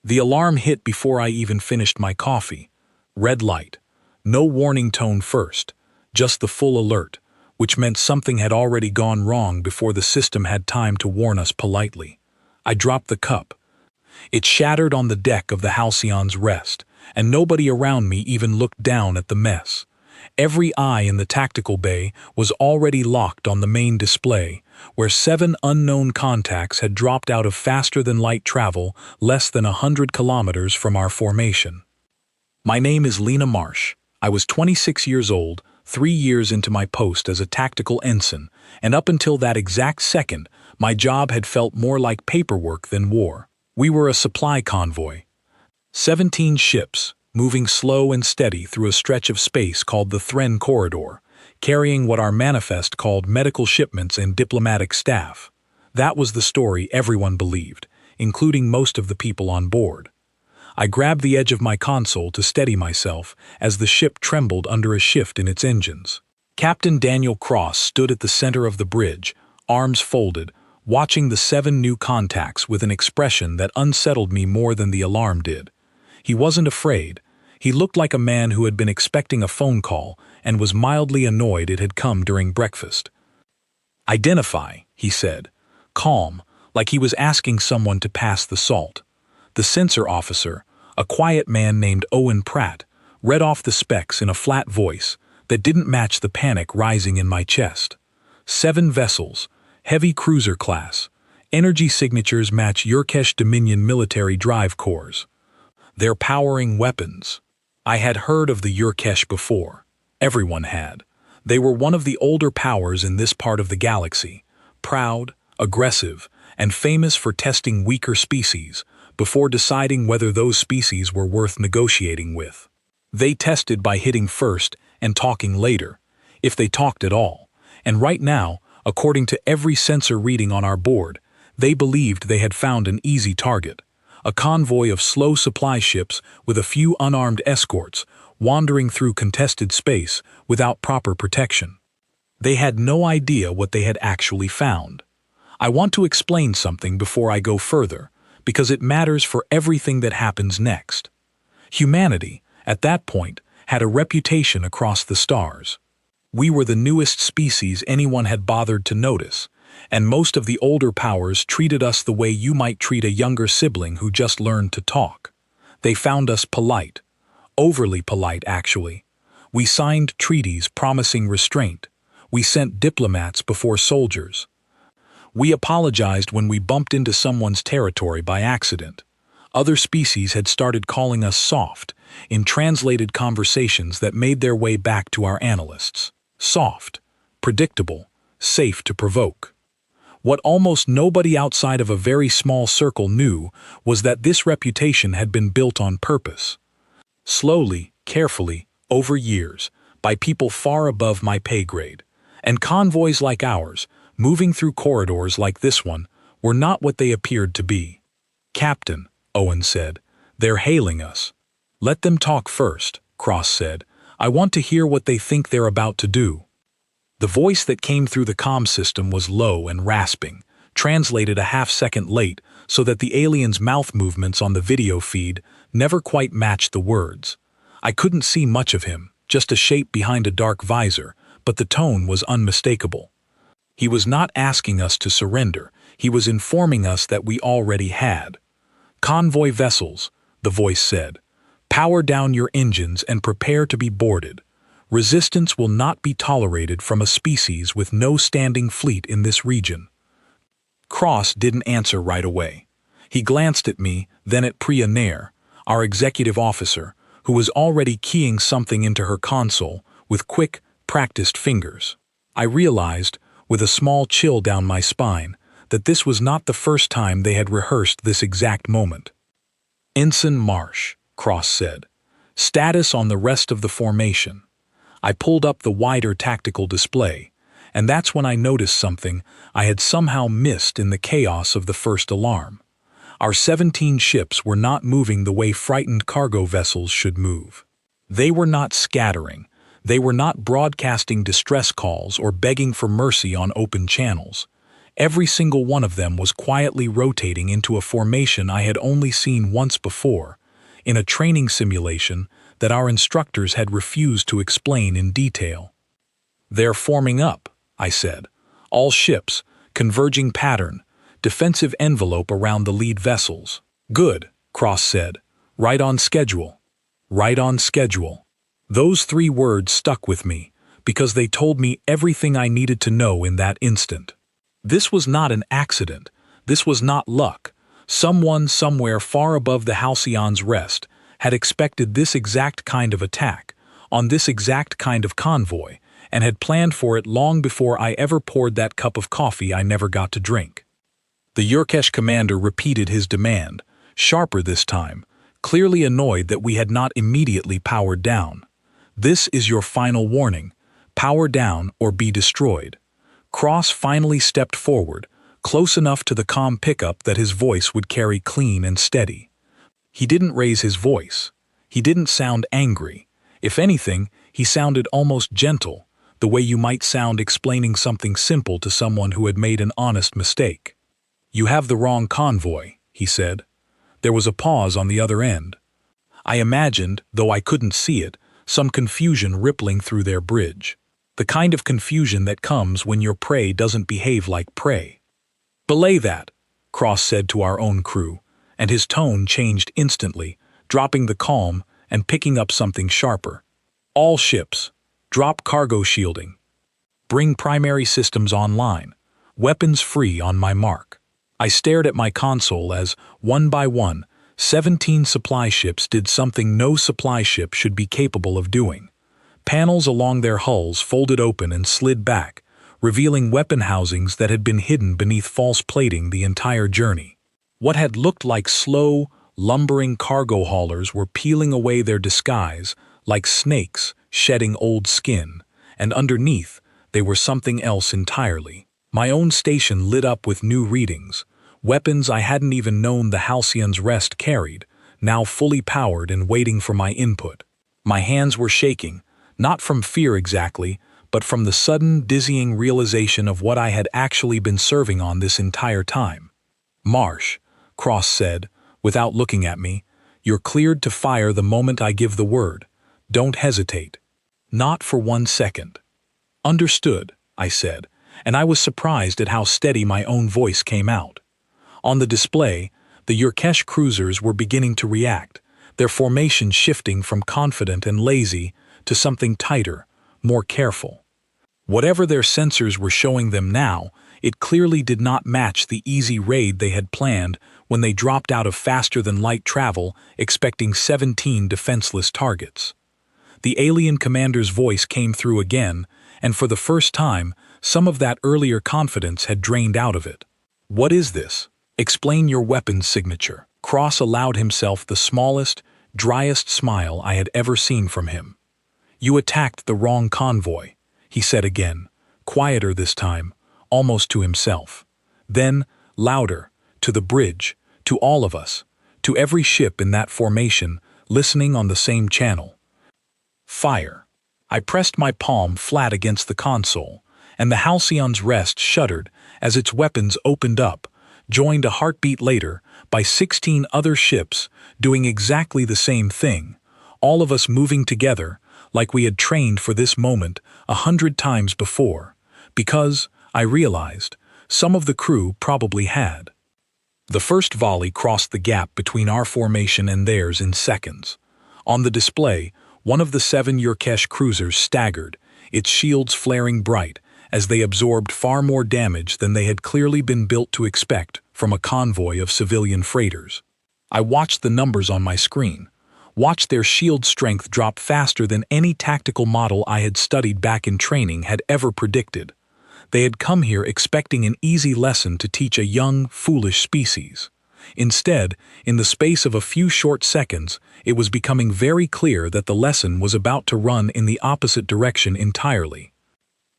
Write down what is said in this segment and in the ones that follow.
The alarm hit before I even finished my coffee. Red light. No warning tone first, just the full alert, which meant something had already gone wrong before the system had time to warn us politely. I dropped the cup. It shattered on the deck of the Halcyon's Rest, and nobody around me even looked down at the mess. Every eye in the tactical bay was already locked on the main display, where 7 unknown contacts had dropped out of faster-than-light travel less than 100 kilometers from our formation. My name is Lena Marsh. I was 26 years old, 3 years into my post as a tactical ensign, and up until that exact second, my job had felt more like paperwork than war. We were a supply convoy. 17 ships, moving slow and steady through a stretch of space called the Thren Corridor, carrying what our manifest called medical shipments and diplomatic staff. That was the story everyone believed, including most of the people on board. I grabbed the edge of my console to steady myself as the ship trembled under a shift in its engines. Captain Daniel Cross stood at the center of the bridge, arms folded, watching the 7 new contacts with an expression that unsettled me more than the alarm did. He wasn't afraid. He looked like a man who had been expecting a phone call and was mildly annoyed it had come during breakfast. "Identify," he said, calm, like he was asking someone to pass the salt. The sensor officer, a quiet man named Owen Pratt, read off the specs in a flat voice that didn't match the panic rising in my chest. 7 vessels, heavy cruiser class, energy signatures match Yurkesh Dominion military drive cores. They're powering weapons. I had heard of the Yurkesh before. Everyone had. They were one of the older powers in this part of the galaxy, proud, aggressive, and famous for testing weaker species before deciding whether those species were worth negotiating with. They tested by hitting first and talking later, if they talked at all, and right now, according to every sensor reading on our board, they believed they had found an easy target. A convoy of slow supply ships with a few unarmed escorts wandering through contested space without proper protection. They had no idea what they had actually found. I want to explain something before I go further, because it matters for everything that happens next. Humanity, at that point, had a reputation across the stars. We were the newest species anyone had bothered to notice, and most of the older powers treated us the way you might treat a younger sibling who just learned to talk. They found us polite. Overly polite, actually. We signed treaties promising restraint. We sent diplomats before soldiers. We apologized when we bumped into someone's territory by accident. Other species had started calling us soft, in translated conversations that made their way back to our analysts. Soft, predictable, safe to provoke. What almost nobody outside of a very small circle knew was that this reputation had been built on purpose. Slowly, carefully, over years, by people far above my pay grade. And convoys like ours, moving through corridors like this one, were not what they appeared to be. "Captain," Owen said, "they're hailing us." "Let them talk first," Cross said. "I want to hear what they think they're about to do." The voice that came through the comm system was low and rasping, translated a half-second late so that the alien's mouth movements on the video feed never quite matched the words. I couldn't see much of him, just a shape behind a dark visor, but the tone was unmistakable. He was not asking us to surrender, he was informing us that we already had. "Convoy vessels," the voice said, "power down your engines and prepare to be boarded. Resistance will not be tolerated from a species with no standing fleet in this region." Cross didn't answer right away. He glanced at me, then at Priya Nair, our executive officer, who was already keying something into her console with quick, practiced fingers. I realized, with a small chill down my spine, that this was not the first time they had rehearsed this exact moment. "Ensign Marsh," Cross said. "Status on the rest of the formation." I pulled up the wider tactical display, and that's when I noticed something I had somehow missed in the chaos of the first alarm. Our 17 ships were not moving the way frightened cargo vessels should move. They were not scattering. They were not broadcasting distress calls or begging for mercy on open channels. Every single one of them was quietly rotating into a formation I had only seen once before, in a training simulation that our instructors had refused to explain in detail. "They're forming up," I said. "All ships, converging pattern, defensive envelope around the lead vessels." "Good," Cross said. "Right on schedule." Right on schedule. Those 3 words stuck with me, because they told me everything I needed to know in that instant. This was not an accident. This was not luck. Someone somewhere far above the Halcyon's rest had expected this exact kind of attack, on this exact kind of convoy, and had planned for it long before I ever poured that cup of coffee I never got to drink. The Yurkesh commander repeated his demand, sharper this time, clearly annoyed that we had not immediately powered down. "This is your final warning. Power down or be destroyed." Cross finally stepped forward, close enough to the comm pickup that his voice would carry clean and steady. He didn't raise his voice. He didn't sound angry. If anything, he sounded almost gentle, the way you might sound explaining something simple to someone who had made an honest mistake. "You have the wrong convoy," he said. There was a pause on the other end. I imagined, though I couldn't see it, some confusion rippling through their bridge. The kind of confusion that comes when your prey doesn't behave like prey. "Belay that," Cross said to our own crew, and his tone changed instantly, dropping the calm and picking up something sharper. "All ships, drop cargo shielding. Bring primary systems online. Weapons free on my mark." I stared at my console as, one by one, 17 supply ships did something no supply ship should be capable of doing. Panels along their hulls folded open and slid back, revealing weapon housings that had been hidden beneath false plating the entire journey. What had looked like slow, lumbering cargo haulers were peeling away their disguise like snakes shedding old skin, and underneath they were something else entirely. My own station lit up with new readings, weapons I hadn't even known the Halcyon's rest carried, now fully powered and waiting for my input. My hands were shaking, not from fear exactly, but from the sudden, dizzying realization of what I had actually been serving on this entire time. "Marsh," Cross said, without looking at me, "you're cleared to fire the moment I give the word. Don't hesitate. Not for 1 second." "Understood," I said, and I was surprised at how steady my own voice came out. On the display, the Yurkesh cruisers were beginning to react, their formation shifting from confident and lazy to something tighter, more careful. Whatever their sensors were showing them now, it clearly did not match the easy raid they had planned when they dropped out of faster-than-light travel expecting 17 defenseless targets. The alien commander's voice came through again, and for the first time, some of that earlier confidence had drained out of it. "What is this? Explain your weapon's signature." Cross allowed himself the smallest, driest smile I had ever seen from him. "You attacked the wrong convoy," he said again, quieter this time, almost to himself. Then, louder, to the bridge, to all of us, to every ship in that formation, listening on the same channel. "Fire." I pressed my palm flat against the console, and the Halcyon's rest shuddered as its weapons opened up, joined a heartbeat later by 16 other ships doing exactly the same thing, all of us moving together like we had trained for this moment 100 times before, because, I realized, some of the crew probably had. The first volley crossed the gap between our formation and theirs in seconds. On the display, one of the 7 Yurkesh cruisers staggered, its shields flaring bright, as they absorbed far more damage than they had clearly been built to expect from a convoy of civilian freighters. I watched the numbers on my screen, watched their shield strength drop faster than any tactical model I had studied back in training had ever predicted. They had come here expecting an easy lesson to teach a young, foolish species. Instead, in the space of a few short seconds, it was becoming very clear that the lesson was about to run in the opposite direction entirely.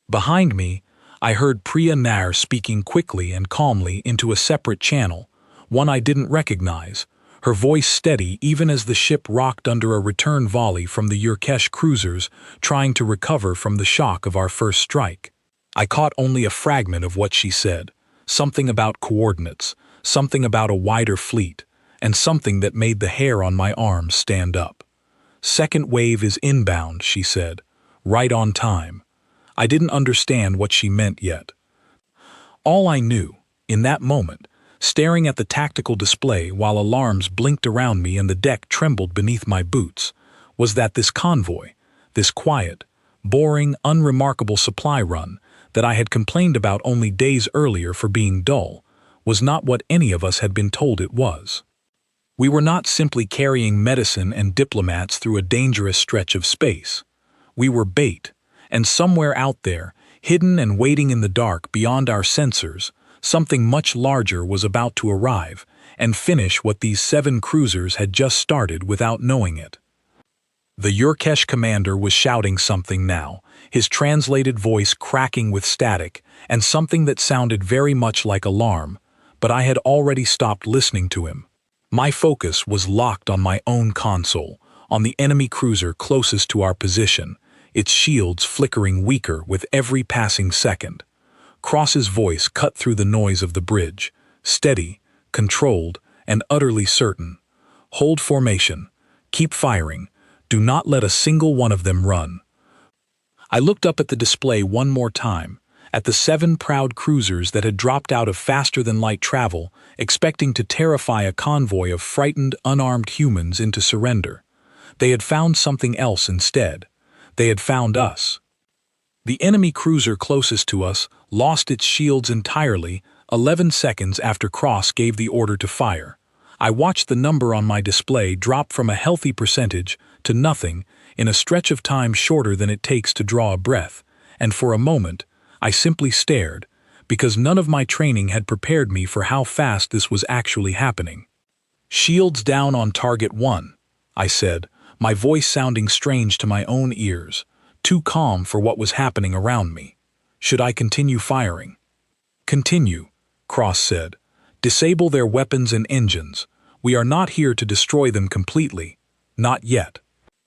Behind me, I heard Priya Nair speaking quickly and calmly into a separate channel, one I didn't recognize, her voice steady even as the ship rocked under a return volley from the Yurkesh cruisers trying to recover from the shock of our first strike. I caught only a fragment of what she said, something about coordinates, something about a wider fleet, and something that made the hair on my arms stand up. "Second wave is inbound," she said, "right on time." I didn't understand what she meant yet. All I knew, in that moment, staring at the tactical display while alarms blinked around me and the deck trembled beneath my boots, was that this convoy, this quiet, boring, unremarkable supply run that I had complained about only days earlier for being dull, was not what any of us had been told it was. We were not simply carrying medicine and diplomats through a dangerous stretch of space. We were bait, and somewhere out there, hidden and waiting in the dark beyond our sensors, something much larger was about to arrive and finish what these 7 cruisers had just started without knowing it. The Yurkesh commander was shouting something now, his translated voice cracking with static and something that sounded very much like alarm, but I had already stopped listening to him. My focus was locked on my own console, on the enemy cruiser closest to our position, its shields flickering weaker with every passing second. Cross's voice cut through the noise of the bridge, steady, controlled, and utterly certain. "Hold formation. Keep firing. Do not let a single one of them run." I looked up at the display one more time, at the 7 proud cruisers that had dropped out of faster-than-light travel, expecting to terrify a convoy of frightened, unarmed humans into surrender. They had found something else instead. They had found us. The enemy cruiser closest to us lost its shields entirely 11 seconds after Cross gave the order to fire. I watched the number on my display drop from a healthy percentage to nothing in a stretch of time shorter than it takes to draw a breath, and for a moment, I simply stared, because none of my training had prepared me for how fast this was actually happening. "Shields down on target 1, I said, my voice sounding strange to my own ears, too calm for what was happening around me. "Should I continue firing?" "Continue," Cross said. "Disable their weapons and engines. We are not here to destroy them completely. Not yet.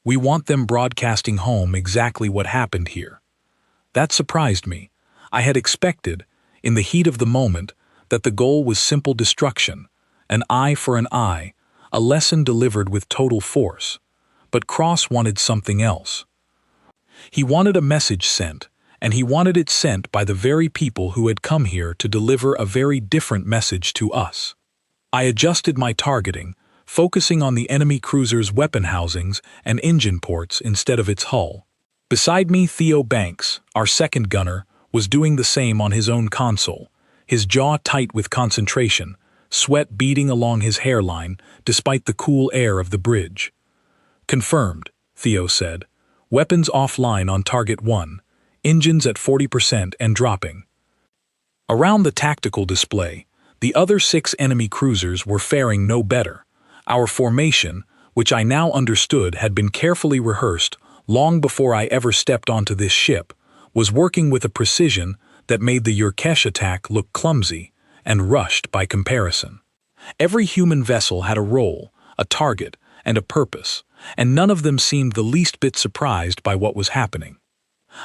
We want them broadcasting home exactly what happened here." That surprised me. I had expected, in the heat of the moment, that the goal was simple destruction, an eye for an eye, a lesson delivered with total force. But Cross wanted something else. He wanted a message sent, and he wanted it sent by the very people who had come here to deliver a very different message to us. I adjusted my targeting, focusing on the enemy cruiser's weapon housings and engine ports instead of its hull. Beside me, Theo Banks, our second gunner, was doing the same on his own console, his jaw tight with concentration, sweat beading along his hairline despite the cool air of the bridge. "Confirmed," Theo said. "Weapons offline on target 1, engines at 40% and dropping." Around the tactical display, the other 6 enemy cruisers were faring no better. Our formation, which I now understood had been carefully rehearsed long before I ever stepped onto this ship, was working with a precision that made the Yurkesh attack look clumsy and rushed by comparison. Every human vessel had a role, a target, and a purpose, and none of them seemed the least bit surprised by what was happening.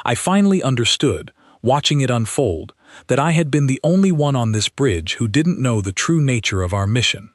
I finally understood, watching it unfold, that I had been the only one on this bridge who didn't know the true nature of our mission.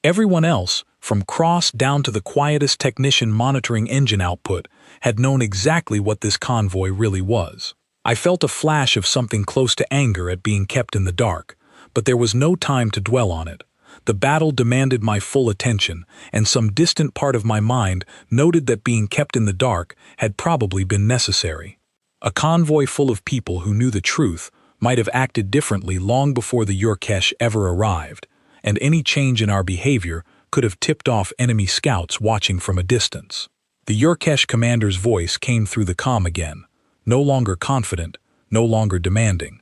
Everyone else, from Cross down to the quietest technician monitoring engine output, had known exactly what this convoy really was. I felt a flash of something close to anger at being kept in the dark, but there was no time to dwell on it. The battle demanded my full attention, and some distant part of my mind noted that being kept in the dark had probably been necessary. A convoy full of people who knew the truth might have acted differently long before the Yurkesh ever arrived, and any change in our behavior could have tipped off enemy scouts watching from a distance. The Yurkesh commander's voice came through the comm again, no longer confident, no longer demanding.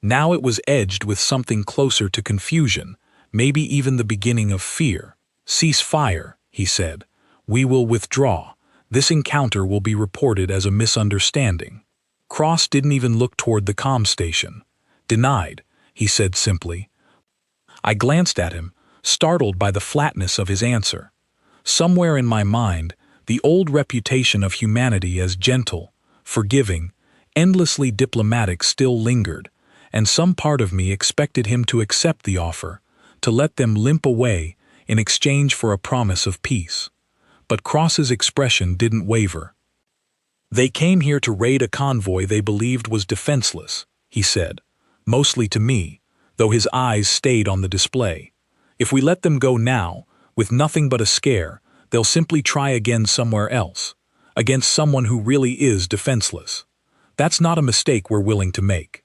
Now it was edged with something closer to confusion, maybe even the beginning of fear. "Cease fire," he said. "We will withdraw. This encounter will be reported as a misunderstanding." Cross didn't even look toward the comm station. "Denied," he said simply. I glanced at him, startled by the flatness of his answer. Somewhere in my mind, the old reputation of humanity as gentle, forgiving, endlessly diplomatic still lingered, and some part of me expected him to accept the offer, to let them limp away in exchange for a promise of peace. But Cross's expression didn't waver. "They came here to raid a convoy they believed was defenseless," he said, mostly to me, though his eyes stayed on the display. "If we let them go now, with nothing but a scare, they'll simply try again somewhere else, against someone who really is defenseless. That's not a mistake we're willing to make."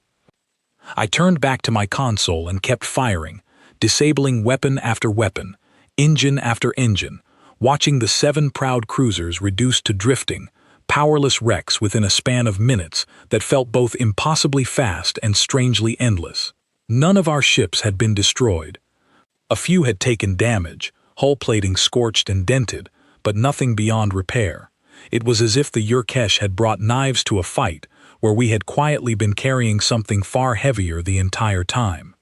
I turned back to my console and kept firing, disabling weapon after weapon, engine after engine, watching the 7 proud cruisers reduced to drifting, powerless wrecks within a span of minutes that felt both impossibly fast and strangely endless. None of our ships had been destroyed. A few had taken damage, hull plating scorched and dented, but nothing beyond repair. It was as if the Yurkesh had brought knives to a fight where we had quietly been carrying something far heavier the entire time.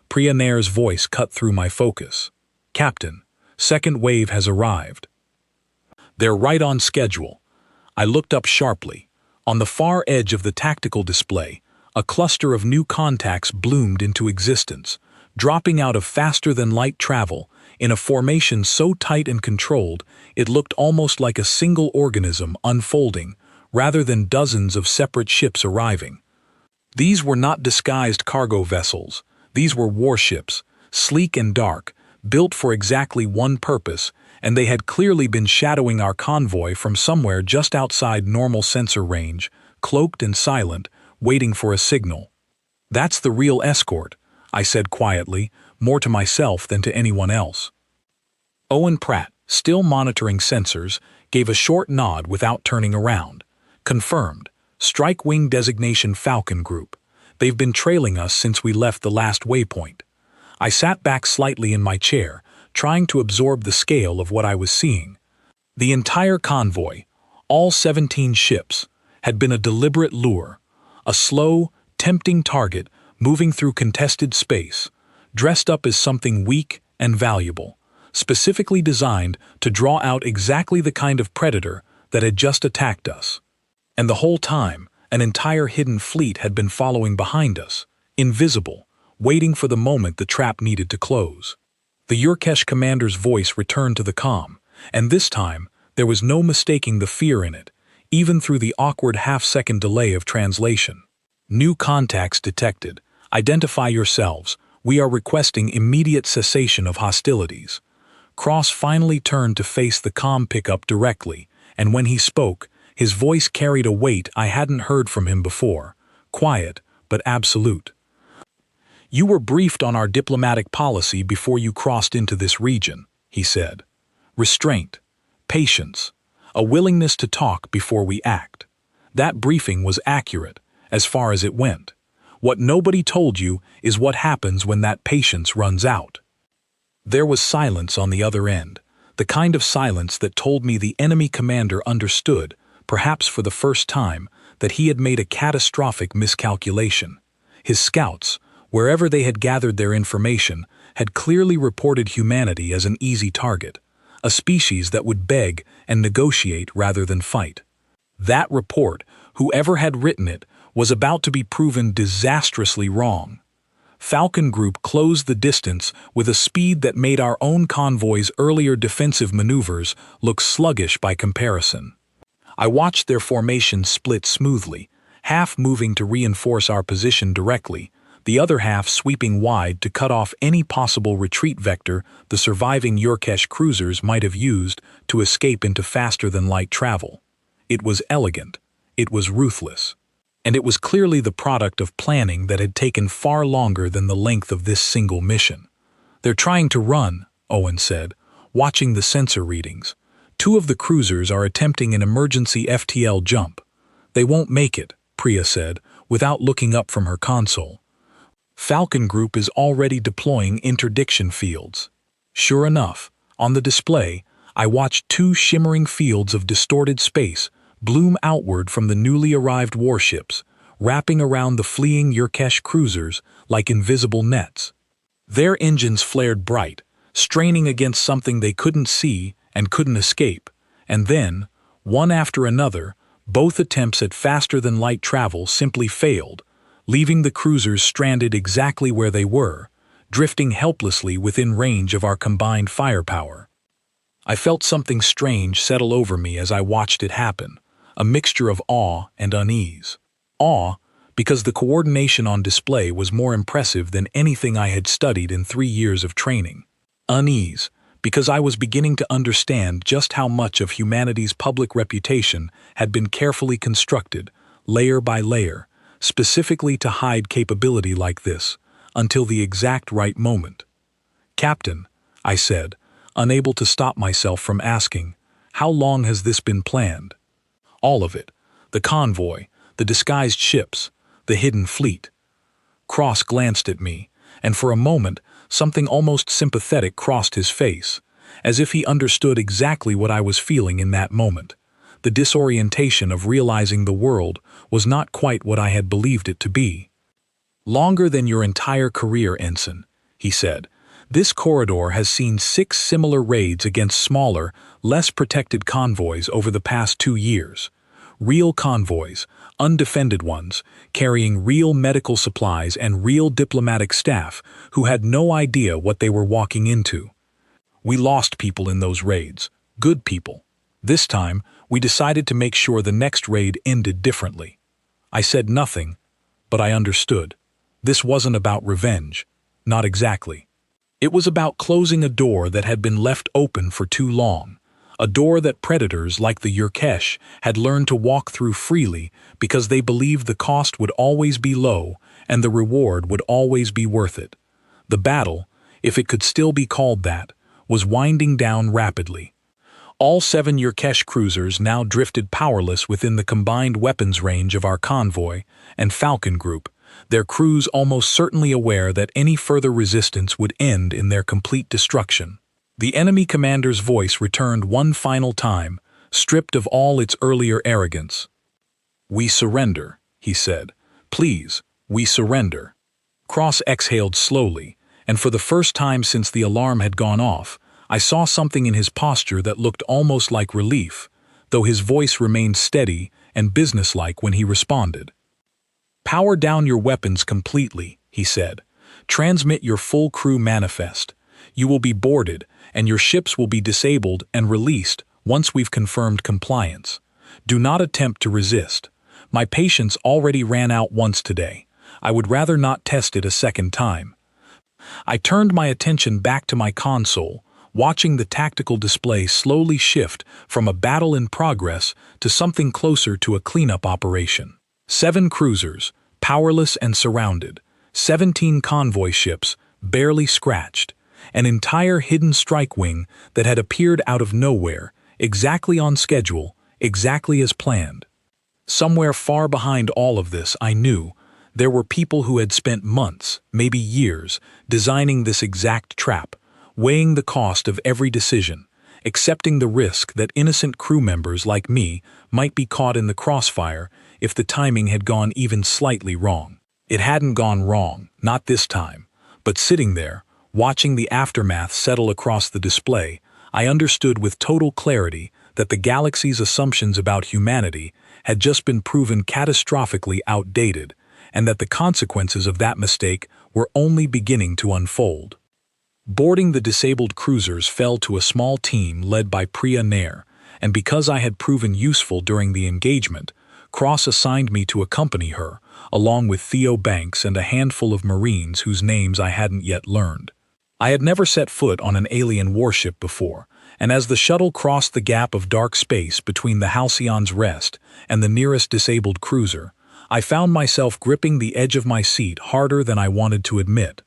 Priya Nair's voice cut through my focus. "Captain, second wave has arrived." "They're right on schedule." I looked up sharply. On the far edge of the tactical display, a cluster of new contacts bloomed into existence, dropping out of faster-than-light travel in a formation so tight and controlled it looked almost like a single organism unfolding, rather than dozens of separate ships arriving. These were not disguised cargo vessels. These were warships, sleek and dark, built for exactly one purpose, and they had clearly been shadowing our convoy from somewhere just outside normal sensor range, cloaked and silent, waiting for a signal. "That's the real escort," I said quietly, more to myself than to anyone else. Owen Pratt, still monitoring sensors, gave a short nod without turning around. "Confirmed. Strike Wing Designation Falcon Group. They've been trailing us since we left the last waypoint." I sat back slightly in my chair, trying to absorb the scale of what I was seeing. The entire convoy, all 17 ships, had been a deliberate lure, a slow, tempting target moving through contested space, dressed up as something weak and valuable, specifically designed to draw out exactly the kind of predator that had just attacked us. And the whole time, an entire hidden fleet had been following behind us, invisible, waiting for the moment the trap needed to close. The Yurkesh commander's voice returned to the comm, and this time there was no mistaking the fear in it, even through the awkward half-second delay of translation. "New contacts detected. Identify yourselves. We are requesting immediate cessation of hostilities." Cross finally turned to face the comm pickup directly, and when he spoke, his voice carried a weight I hadn't heard from him before, quiet but absolute. "You were briefed on our diplomatic policy before you crossed into this region," he said. "Restraint, patience, a willingness to talk before we act. That briefing was accurate, as far as it went. What nobody told you is what happens when that patience runs out." There was silence on the other end, the kind of silence that told me the enemy commander understood, perhaps for the first time, that he had made a catastrophic miscalculation. His scouts, wherever they had gathered their information, had clearly reported humanity as an easy target, a species that would beg and negotiate rather than fight. That report, whoever had written it, was about to be proven disastrously wrong. Falcon Group closed the distance with a speed that made our own convoy's earlier defensive maneuvers look sluggish by comparison. I watched their formation split smoothly, half moving to reinforce our position directly, the other half sweeping wide to cut off any possible retreat vector the surviving Yurkesh cruisers might have used to escape into faster-than-light travel. It was elegant. It was ruthless. And it was clearly the product of planning that had taken far longer than the length of this single mission. "They're trying to run," Owen said, watching the sensor readings. "Two of the cruisers are attempting an emergency FTL jump." "They won't make it," Priya said, without looking up from her console. "Falcon Group is already deploying interdiction fields." Sure enough, on the display, I watched 2 shimmering fields of distorted space bloom outward from the newly arrived warships, wrapping around the fleeing Yurkesh cruisers like invisible nets. Their engines flared bright, straining against something they couldn't see and couldn't escape, and then, one after another, both attempts at faster-than-light travel simply failed, leaving the cruisers stranded exactly where they were, drifting helplessly within range of our combined firepower. I felt something strange settle over me as I watched it happen, a mixture of awe and unease. Awe, because the coordination on display was more impressive than anything I had studied in 3 years of training. Unease, because I was beginning to understand just how much of humanity's public reputation had been carefully constructed, layer by layer, specifically to hide capability like this, until the exact right moment. "Captain," I said, unable to stop myself from asking, "how long has this been planned?" "All of it. The convoy, the disguised ships, the hidden fleet." Cross glanced at me, and for a moment something almost sympathetic crossed his face, as if he understood exactly what I was feeling in that moment. The disorientation of realizing the world was not quite what I had believed it to be. "Longer than your entire career, Ensign," he said. "This corridor has seen 6 similar raids against smaller, less protected convoys over the past 2 years. Real convoys, undefended ones, carrying real medical supplies and real diplomatic staff who had no idea what they were walking into. We lost people in those raids, good people. This time, we decided to make sure the next raid ended differently." I said nothing, but I understood. This wasn't about revenge. Not exactly. It was about closing a door that had been left open for too long, a door that predators like the Yurkesh had learned to walk through freely because they believed the cost would always be low and the reward would always be worth it. The battle, if it could still be called that, was winding down rapidly. All 7 Yurkesh cruisers now drifted powerless within the combined weapons range of our convoy and Falcon group, their crews almost certainly aware that any further resistance would end in their complete destruction. The enemy commander's voice returned one final time, stripped of all its earlier arrogance. "We surrender," he said. "Please, we surrender." Cross exhaled slowly, and for the first time since the alarm had gone off, I saw something in his posture that looked almost like relief, though his voice remained steady and businesslike when he responded. "Power down your weapons completely," he said. "Transmit your full crew manifest. You will be boarded, and your ships will be disabled and released once we've confirmed compliance. Do not attempt to resist. My patience already ran out once today. I would rather not test it a second time." I turned my attention back to my console, watching the tactical display slowly shift from a battle in progress to something closer to a cleanup operation. 7 cruisers, powerless and surrounded, 17 convoy ships, barely scratched, an entire hidden strike wing that had appeared out of nowhere, exactly on schedule, exactly as planned. Somewhere far behind all of this, I knew, there were people who had spent months, maybe years, designing this exact trap, weighing the cost of every decision, accepting the risk that innocent crew members like me might be caught in the crossfire if the timing had gone even slightly wrong. It hadn't gone wrong, not this time, but sitting there, watching the aftermath settle across the display, I understood with total clarity that the galaxy's assumptions about humanity had just been proven catastrophically outdated, and that the consequences of that mistake were only beginning to unfold. Boarding the disabled cruisers fell to a small team led by Priya Nair, and because I had proven useful during the engagement, Cross assigned me to accompany her, along with Theo Banks and a handful of Marines whose names I hadn't yet learned. I had never set foot on an alien warship before, and as the shuttle crossed the gap of dark space between the Halcyon's Rest and the nearest disabled cruiser, I found myself gripping the edge of my seat harder than I wanted to admit.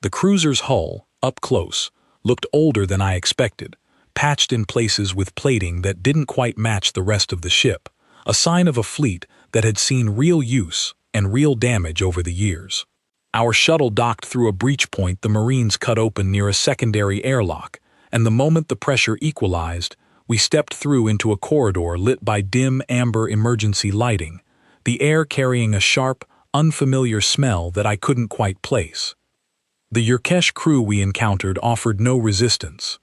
The cruiser's hull, up close, looked older than I expected, patched in places with plating that didn't quite match the rest of the ship, a sign of a fleet that had seen real use and real damage over the years. Our shuttle docked through a breach point the Marines cut open near a secondary airlock, and the moment the pressure equalized, we stepped through into a corridor lit by dim amber emergency lighting, the air carrying a sharp, unfamiliar smell that I couldn't quite place. The Yurkesh crew we encountered offered no resistance.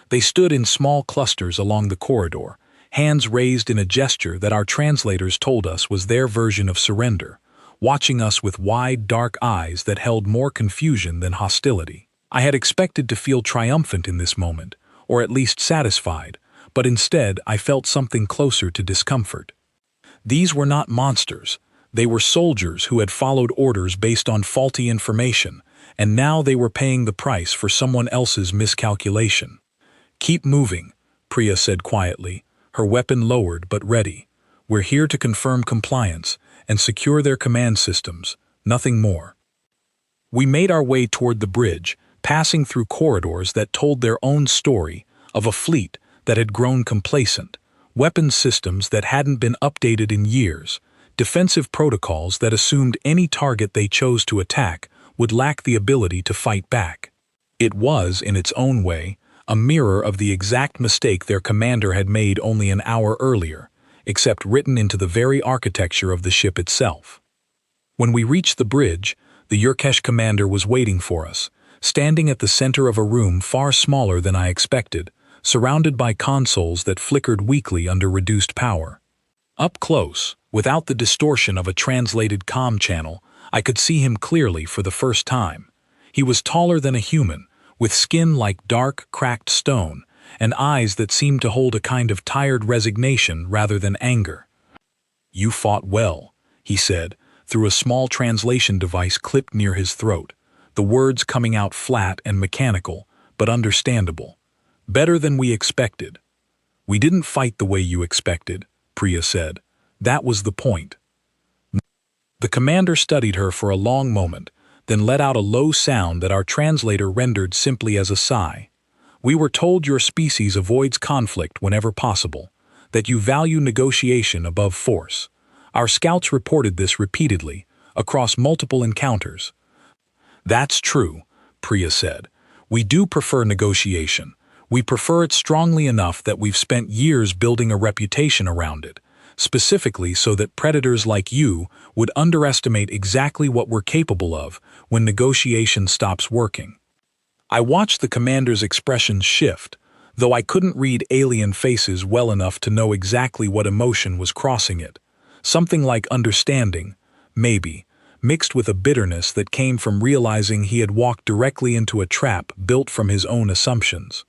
They stood in small clusters along the corridor, hands raised in a gesture that our translators told us was their version of surrender, watching us with wide, dark eyes that held more confusion than hostility. I had expected to feel triumphant in this moment, or at least satisfied, but instead I felt something closer to discomfort. These were not monsters. They were soldiers who had followed orders based on faulty information, and now they were paying the price for someone else's miscalculation. "Keep moving," Priya said quietly, her weapon lowered but ready. "We're here to confirm compliance and secure their command systems, nothing more." We made our way toward the bridge, passing through corridors that told their own story of a fleet that had grown complacent, weapons systems that hadn't been updated in years, defensive protocols that assumed any target they chose to attack would lack the ability to fight back. It was, in its own way, a mirror of the exact mistake their commander had made only an hour earlier, except written into the very architecture of the ship itself. When we reached the bridge, the Yurkesh commander was waiting for us, standing at the center of a room far smaller than I expected, surrounded by consoles that flickered weakly under reduced power. Up close, without the distortion of a translated comm channel, I could see him clearly for the first time. He was taller than a human, with skin like dark, cracked stone, and eyes that seemed to hold a kind of tired resignation rather than anger. "You fought well," he said, through a small translation device clipped near his throat, the words coming out flat and mechanical, but understandable. "Better than we expected." "We didn't fight the way you expected," Priya said. "That was the point." The commander studied her for a long moment, then let out a low sound that our translator rendered simply as a sigh. "We were told your species avoids conflict whenever possible, that you value negotiation above force. Our scouts reported this repeatedly, across multiple encounters." "That's true," Priya said. "We do prefer negotiation. We prefer it strongly enough that we've spent years building a reputation around it, specifically so that predators like you would underestimate exactly what we're capable of when negotiation stops working." I watched the commander's expressions shift, though I couldn't read alien faces well enough to know exactly what emotion was crossing it. Something like understanding, maybe, mixed with a bitterness that came from realizing he had walked directly into a trap built from his own assumptions.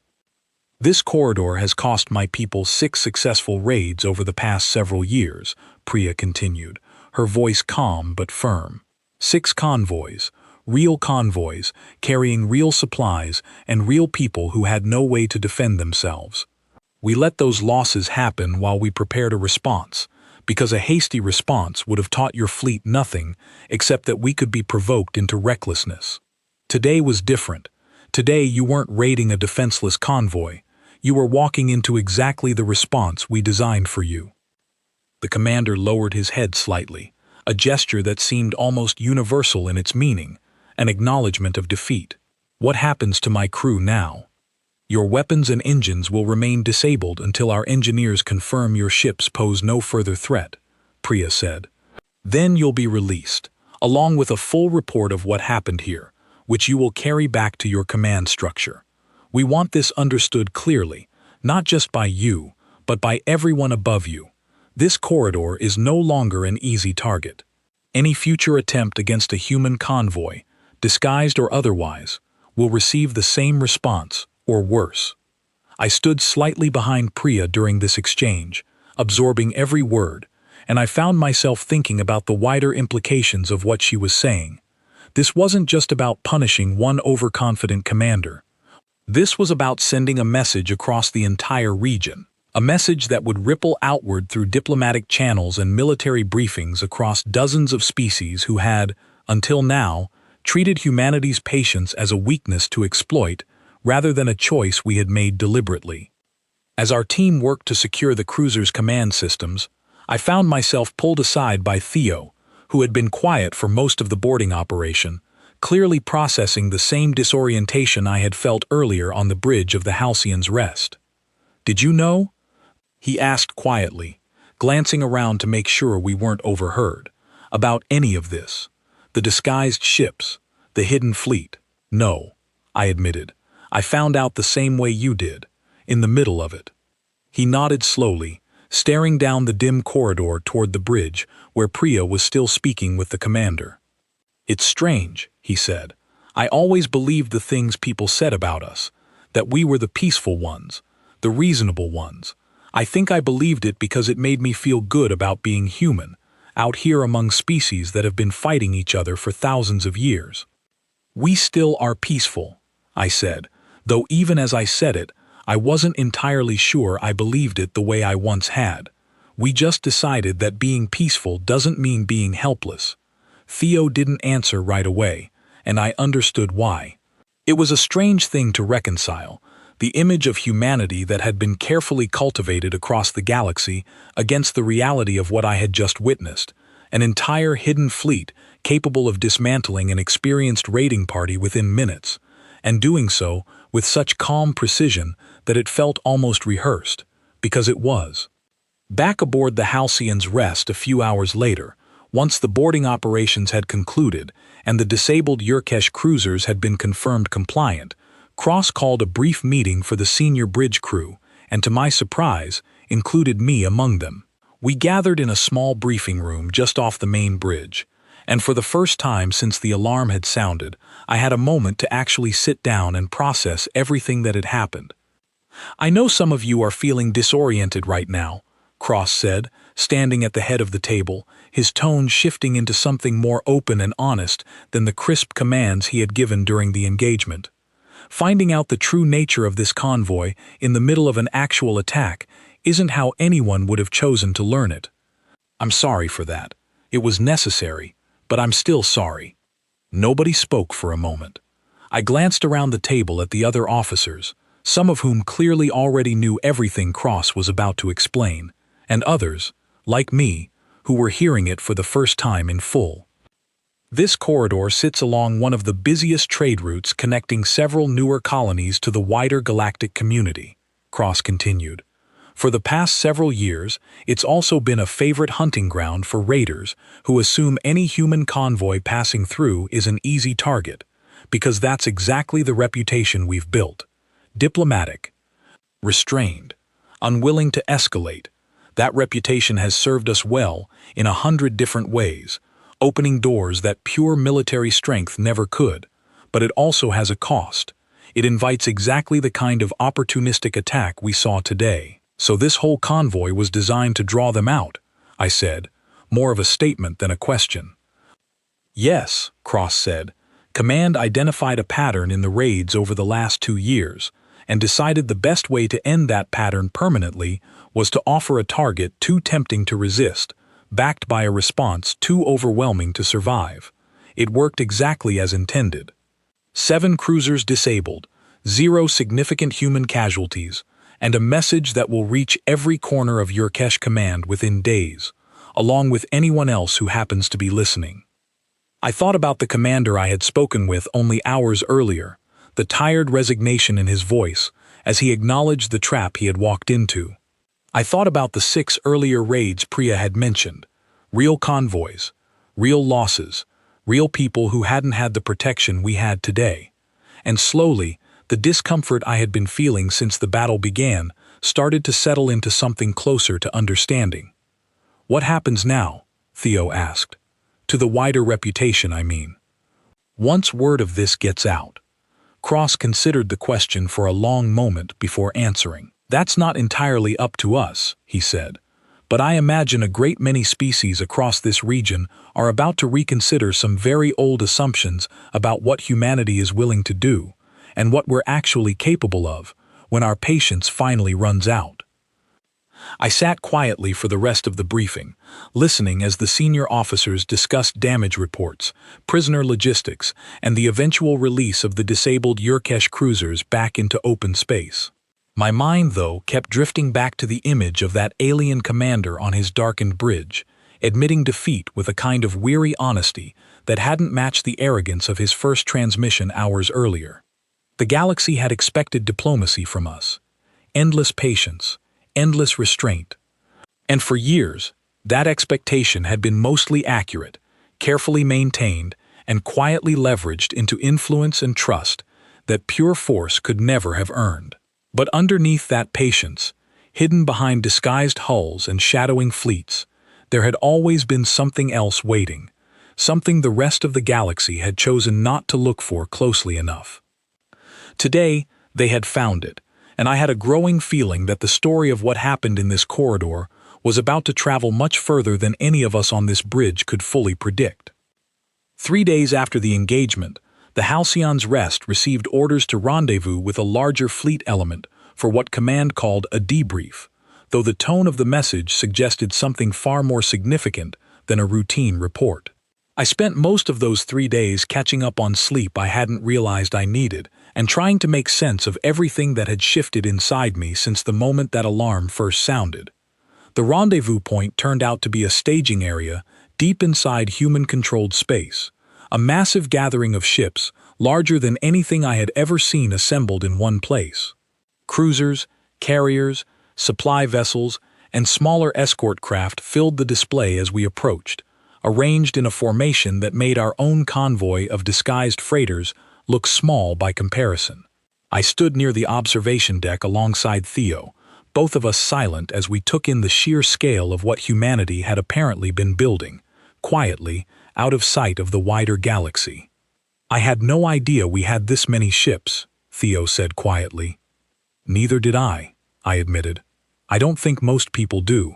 "This corridor has cost my people 6 successful raids over the past several years," Priya continued, her voice calm but firm. 6 convoys, real convoys, carrying real supplies and real people who had no way to defend themselves. We let those losses happen while we prepared a response, because a hasty response would have taught your fleet nothing except that we could be provoked into recklessness. Today was different. Today you weren't raiding a defenseless convoy. You were walking into exactly the response we designed for you." The commander lowered his head slightly, a gesture that seemed almost universal in its meaning, an acknowledgement of defeat. "What happens to my crew now?" "Your weapons and engines will remain disabled until our engineers confirm your ships pose no further threat," Priya said. "Then you'll be released, along with a full report of what happened here, which you will carry back to your command structure. We want this understood clearly, not just by you, but by everyone above you. This corridor is no longer an easy target. Any future attempt against a human convoy, disguised or otherwise, will receive the same response, or worse." I stood slightly behind Priya during this exchange, absorbing every word, and I found myself thinking about the wider implications of what she was saying. This wasn't just about punishing one overconfident commander. This was about sending a message across the entire region, a message that would ripple outward through diplomatic channels and military briefings across dozens of species who had, until now, treated humanity's patience as a weakness to exploit rather than a choice we had made deliberately. As our team worked to secure the cruiser's command systems, I found myself pulled aside by Theo, who had been quiet for most of the boarding operation, clearly processing the same disorientation I had felt earlier on the bridge of the Halcyon's Rest. "Did you know?" he asked quietly, glancing around to make sure we weren't overheard. "About any of this? The disguised ships, the hidden fleet?" "No," I admitted. "I found out the same way you did, in the middle of it." He nodded slowly, staring down the dim corridor toward the bridge where Priya was still speaking with the commander. "It's strange," he said. "I always believed the things people said about us, that we were the peaceful ones, the reasonable ones. I think I believed it because it made me feel good about being human, out here among species that have been fighting each other for thousands of years." "We still are peaceful," I said, though even as I said it, I wasn't entirely sure I believed it the way I once had. "We just decided that being peaceful doesn't mean being helpless." Theo didn't answer right away, and I understood why. It was a strange thing to reconcile, the image of humanity that had been carefully cultivated across the galaxy against the reality of what I had just witnessed, an entire hidden fleet capable of dismantling an experienced raiding party within minutes, and doing so with such calm precision that it felt almost rehearsed, because it was. Back aboard the Halcyon's Rest a few hours later, once the boarding operations had concluded and the disabled Yurkesh cruisers had been confirmed compliant, Cross called a brief meeting for the senior bridge crew, and to my surprise, included me among them. We gathered in a small briefing room just off the main bridge, and for the first time since the alarm had sounded, I had a moment to actually sit down and process everything that had happened. "I know some of you are feeling disoriented right now," Cross said, standing at the head of the table, his tone shifting into something more open and honest than the crisp commands he had given during the engagement. "Finding out the true nature of this convoy in the middle of an actual attack isn't how anyone would have chosen to learn it. I'm sorry for that. It was necessary, but I'm still sorry." Nobody spoke for a moment. I glanced around the table at the other officers, some of whom clearly already knew everything Cross was about to explain, and others, like me, who were hearing it for the first time in full. "This corridor sits along one of the busiest trade routes connecting several newer colonies to the wider galactic community," Cross continued. "For the past several years, it's also been a favorite hunting ground for raiders who assume any human convoy passing through is an easy target, because that's exactly the reputation we've built. Diplomatic, restrained, unwilling to escalate. That reputation has served us well in 100 different ways, opening doors that pure military strength never could, but it also has a cost. It invites exactly the kind of opportunistic attack we saw today. So this whole convoy was designed to draw them out," I said, more of a statement than a question. "Yes," Cross said. "Command identified a pattern in the raids over the last 2 years, and decided the best way to end that pattern permanently was to offer a target too tempting to resist, backed by a response too overwhelming to survive. It worked exactly as intended. 7 cruisers disabled, 0 significant human casualties, and a message that will reach every corner of Yurkesh Command within days, along with anyone else who happens to be listening." I thought about the commander I had spoken with only hours earlier, the tired resignation in his voice as he acknowledged the trap he had walked into. I thought about the 6 earlier raids Priya had mentioned, real convoys, real losses, real people who hadn't had the protection we had today. And slowly, the discomfort I had been feeling since the battle began started to settle into something closer to understanding. "What happens now?" Theo asked. "To the wider reputation, I mean. Once word of this gets out." Cross considered the question for a long moment before answering. "That's not entirely up to us," he said. "But I imagine a great many species across this region are about to reconsider some very old assumptions about what humanity is willing to do, and what we're actually capable of, when our patience finally runs out." I sat quietly for the rest of the briefing, listening as the senior officers discussed damage reports, prisoner logistics, and the eventual release of the disabled Yurkesh cruisers back into open space. My mind, though, kept drifting back to the image of that alien commander on his darkened bridge, admitting defeat with a kind of weary honesty that hadn't matched the arrogance of his first transmission hours earlier. The galaxy had expected diplomacy from us, endless patience, endless restraint. And for years, that expectation had been mostly accurate, carefully maintained, and quietly leveraged into influence and trust that pure force could never have earned. But underneath that patience, hidden behind disguised hulls and shadowing fleets, there had always been something else waiting, something the rest of the galaxy had chosen not to look for closely enough. Today, they had found it, and I had a growing feeling that the story of what happened in this corridor was about to travel much further than any of us on this bridge could fully predict. 3 days after the engagement, the Halcyon's Rest received orders to rendezvous with a larger fleet element for what Command called a debrief, though the tone of the message suggested something far more significant than a routine report. I spent most of those 3 days catching up on sleep I hadn't realized I needed and trying to make sense of everything that had shifted inside me since the moment that alarm first sounded. The rendezvous point turned out to be a staging area deep inside human-controlled space, a massive gathering of ships larger than anything I had ever seen assembled in one place. Cruisers, carriers, supply vessels, and smaller escort craft filled the display as we approached, arranged in a formation that made our own convoy of disguised freighters look small by comparison. I stood near the observation deck alongside Theo, both of us silent as we took in the sheer scale of what humanity had apparently been building, quietly, out of sight of the wider galaxy. "I had no idea we had this many ships," Theo said quietly. "Neither did I admitted. "I don't think most people do."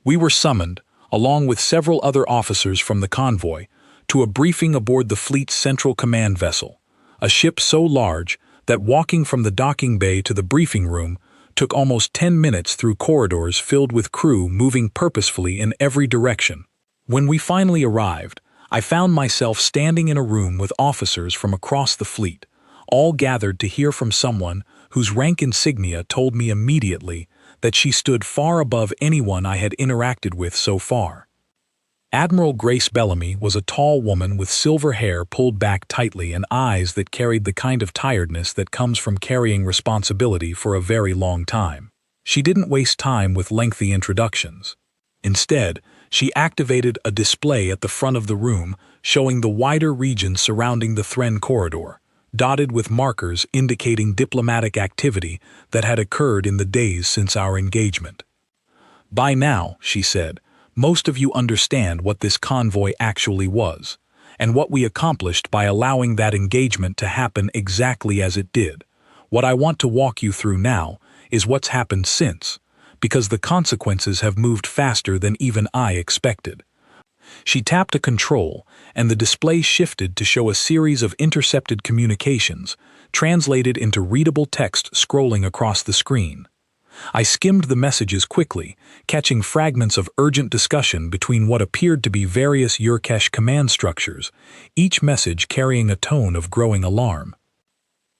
We were summoned, along with several other officers from the convoy, to a briefing aboard the fleet's central command vessel, a ship so large that walking from the docking bay to the briefing room took almost 10 minutes through corridors filled with crew moving purposefully in every direction. When we finally arrived, I found myself standing in a room with officers from across the fleet, all gathered to hear from someone whose rank insignia told me immediately that she stood far above anyone I had interacted with so far. Admiral Grace Bellamy was a tall woman with silver hair pulled back tightly and eyes that carried the kind of tiredness that comes from carrying responsibility for a very long time. She didn't waste time with lengthy introductions. Instead, she activated a display at the front of the room showing the wider region surrounding the Thren corridor, dotted with markers indicating diplomatic activity that had occurred in the days since our engagement. "By now," she said, "most of you understand what this convoy actually was, and what we accomplished by allowing that engagement to happen exactly as it did. What I want to walk you through now is what's happened since, because the consequences have moved faster than even I expected." She tapped a control, and the display shifted to show a series of intercepted communications, translated into readable text scrolling across the screen. I skimmed the messages quickly, catching fragments of urgent discussion between what appeared to be various Yurkesh command structures, each message carrying a tone of growing alarm.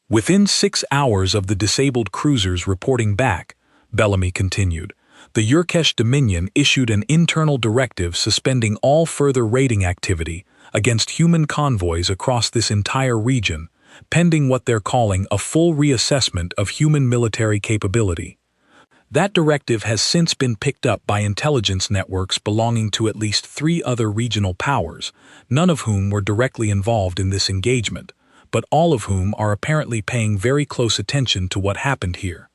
"Within 6 hours of the disabled cruisers reporting back," Bellamy continued, "the Yurkesh Dominion issued an internal directive suspending all further raiding activity against human convoys across this entire region, pending what they're calling a full reassessment of human military capability. That directive has since been picked up by intelligence networks belonging to at least 3 other regional powers, none of whom were directly involved in this engagement, but all of whom are apparently paying very close attention to what happened here."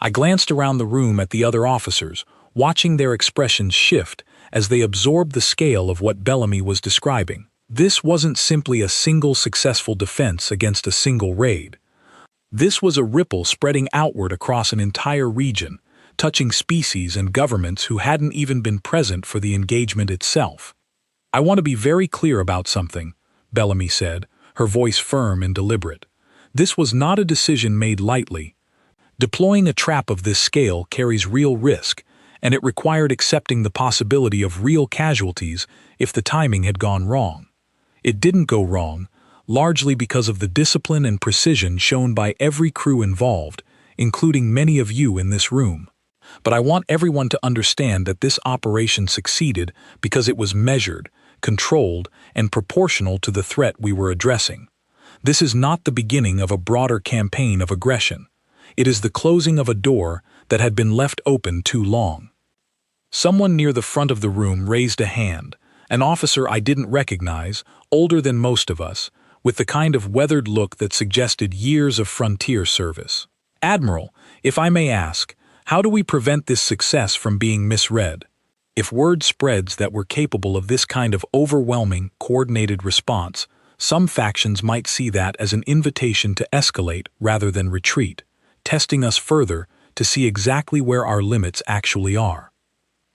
I glanced around the room at the other officers, watching their expressions shift as they absorbed the scale of what Bellamy was describing. This wasn't simply a single successful defense against a single raid. This was a ripple spreading outward across an entire region, touching species and governments who hadn't even been present for the engagement itself. "I want to be very clear about something," Bellamy said, her voice firm and deliberate. "This was not a decision made lightly. Deploying a trap of this scale carries real risk, and it required accepting the possibility of real casualties if the timing had gone wrong. It didn't go wrong, largely because of the discipline and precision shown by every crew involved, including many of you in this room. But I want everyone to understand that this operation succeeded because it was measured, controlled, and proportional to the threat we were addressing. This is not the beginning of a broader campaign of aggression. It is the closing of a door that had been left open too long." Someone near the front of the room raised a hand, an officer I didn't recognize, older than most of us, with the kind of weathered look that suggested years of frontier service. "Admiral, if I may ask, How do we prevent this success from being misread? If word spreads that we're capable of this kind of overwhelming, coordinated response, some factions might see that as an invitation to escalate rather than retreat, testing us further to see exactly where our limits actually are.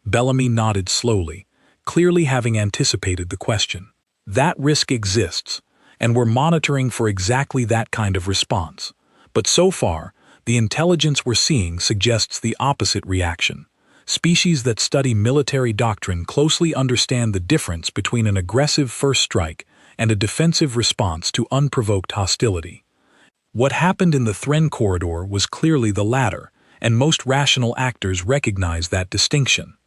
Bellamy nodded slowly, clearly having anticipated the question. That risk exists, and we're monitoring for exactly that kind of response. But so far, the intelligence we're seeing suggests the opposite reaction. Species that study military doctrine closely understand the difference between an aggressive first strike and a defensive response to unprovoked hostility. What happened in the Thren corridor was clearly the latter, and most rational actors recognize that distinction.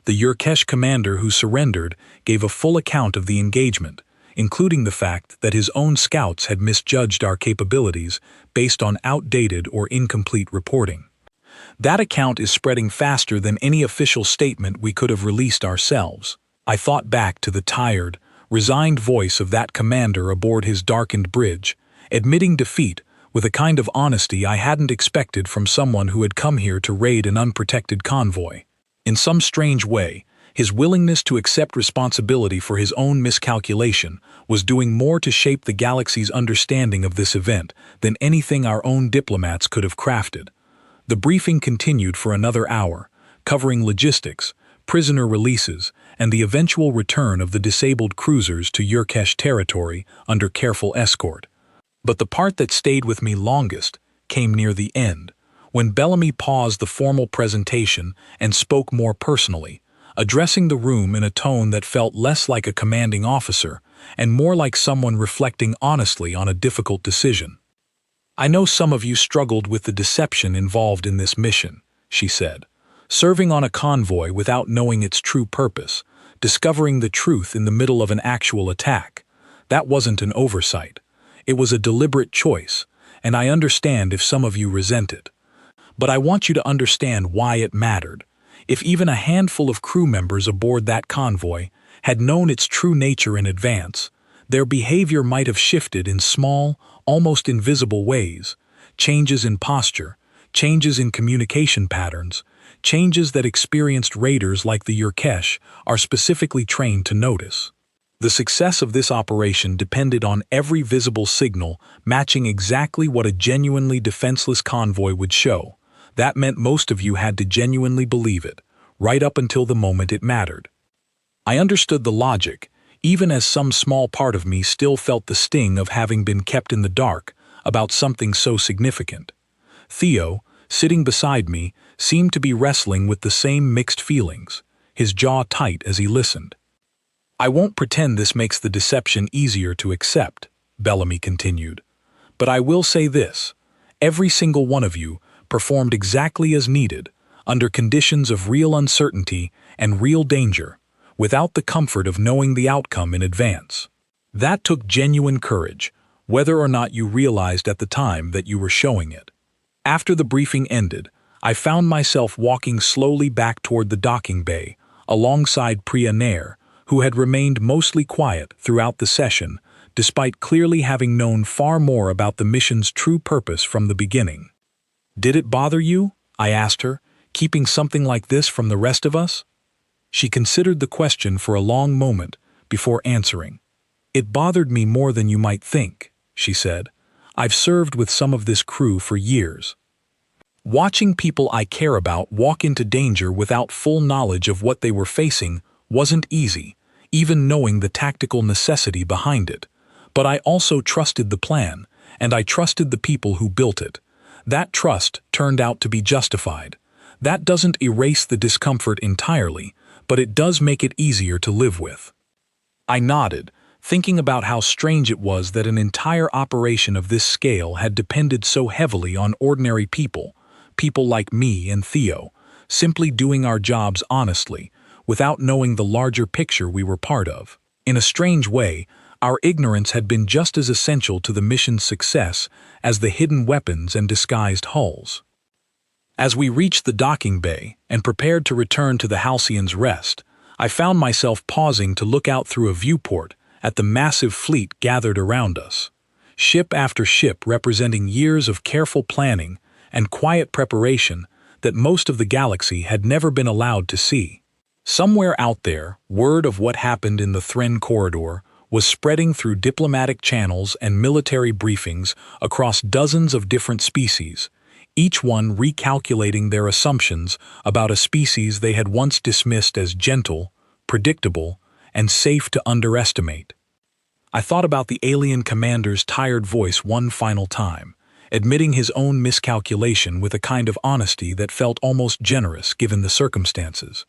The Yurkesh commander who surrendered gave a full account of the engagement, including the fact that his own scouts had misjudged our capabilities based on outdated or incomplete reporting. That account is spreading faster than any official statement we could have released ourselves. I thought back to the tired, resigned voice of that commander aboard his darkened bridge, admitting defeat with a kind of honesty I hadn't expected from someone who had come here to raid an unprotected convoy. In some strange way, his willingness to accept responsibility for his own miscalculation was doing more to shape the galaxy's understanding of this event than anything our own diplomats could have crafted. The briefing continued for another hour, covering logistics, prisoner releases, and the eventual return of the disabled cruisers to Yurkesh territory under careful escort. But the part that stayed with me longest came near the end, when Bellamy paused the formal presentation and spoke more personally, addressing the room in a tone that felt less like a commanding officer and more like someone reflecting honestly on a difficult decision. "I know some of you struggled with the deception involved in this mission," she said. "Serving on a convoy without knowing its true purpose, discovering the truth in the middle of an actual attack. That wasn't an oversight. It was a deliberate choice, and I understand if some of you resent it. But I want you to understand why it mattered. If even a handful of crew members aboard that convoy had known its true nature in advance, their behavior might have shifted in small, almost invisible ways, changes in posture, changes in communication patterns, changes that experienced raiders like the Yurkesh are specifically trained to notice. The success of this operation depended on every visible signal matching exactly what a genuinely defenseless convoy would show. That meant most of you had to genuinely believe it, right up until the moment it mattered. I understood the logic, even as some small part of me still felt the sting of having been kept in the dark about something so significant. Theo, sitting beside me, seemed to be wrestling with the same mixed feelings, his jaw tight as he listened. "I won't pretend this makes the deception easier to accept," Bellamy continued. "But I will say this. Every single one of you performed exactly as needed, under conditions of real uncertainty and real danger, without the comfort of knowing the outcome in advance. That took genuine courage, whether or not you realized at the time that you were showing it." After the briefing ended, I found myself walking slowly back toward the docking bay, alongside Priya Nair, who had remained mostly quiet throughout the session, despite clearly having known far more about the mission's true purpose from the beginning. "Did it bother you?" I asked her, "keeping something like this from the rest of us?" She considered the question for a long moment before answering. "It bothered me more than you might think," she said. "I've served with some of this crew for years. Watching people I care about walk into danger without full knowledge of what they were facing wasn't easy, even knowing the tactical necessity behind it. But I also trusted the plan, and I trusted the people who built it. That trust turned out to be justified. That doesn't erase the discomfort entirely, but it does make it easier to live with." I nodded, thinking about how strange it was that an entire operation of this scale had depended so heavily on ordinary people like me and Theo, simply doing our jobs honestly, without knowing the larger picture we were part of. In a strange way, our ignorance had been just as essential to the mission's success as the hidden weapons and disguised hulls. As we reached the docking bay and prepared to return to the Halcyon's Rest, I found myself pausing to look out through a viewport at the massive fleet gathered around us. Ship after ship representing years of careful planning and quiet preparation, that most of the galaxy had never been allowed to see. Somewhere out there, word of what happened in the Thren corridor was spreading through diplomatic channels and military briefings across dozens of different species, each one recalculating their assumptions about a species they had once dismissed as gentle, predictable, and safe to underestimate. I thought about the alien commander's tired voice one final time, admitting his own miscalculation with a kind of honesty that felt almost generous given the circumstances.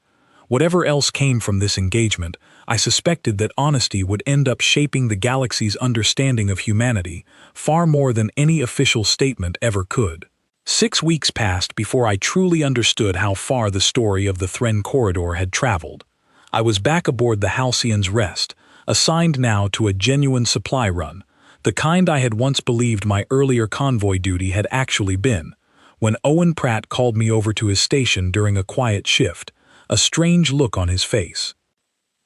Whatever else came from this engagement, I suspected that honesty would end up shaping the galaxy's understanding of humanity far more than any official statement ever could. 6 weeks passed before I truly understood how far the story of the Thren corridor had traveled. I was back aboard the Halcyon's Rest, assigned now to a genuine supply run, the kind I had once believed my earlier convoy duty had actually been, when Owen Pratt called me over to his station during a quiet shift, a strange look on his face.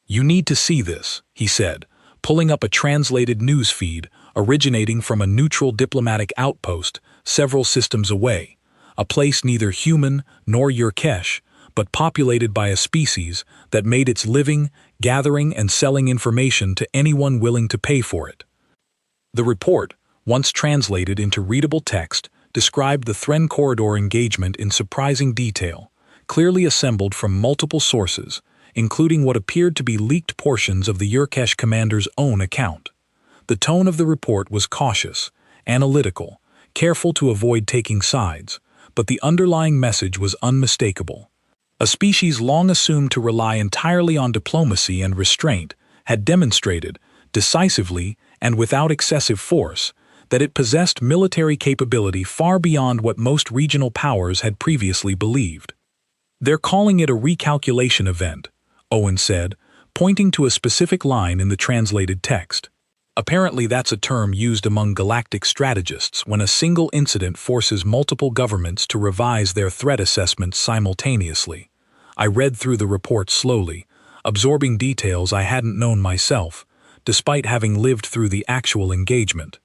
"You need to see this," he said, pulling up a translated news feed originating from a neutral diplomatic outpost several systems away, a place neither human nor Yurkesh, but populated by a species that made its living, gathering and selling information to anyone willing to pay for it. The report, once translated into readable text, described the Thren corridor engagement in surprising detail, clearly assembled from multiple sources, including what appeared to be leaked portions of the Yurkesh commander's own account. The tone of the report was cautious, analytical, careful to avoid taking sides, but the underlying message was unmistakable. A species long assumed to rely entirely on diplomacy and restraint had demonstrated, decisively and without excessive force, that it possessed military capability far beyond what most regional powers had previously believed. "They're calling it a recalculation event," Owen said, pointing to a specific line in the translated text. Apparently that's a term used among galactic strategists when a single incident forces multiple governments to revise their threat assessments simultaneously. I read through the report slowly, absorbing details I hadn't known myself, despite having lived through the actual engagement.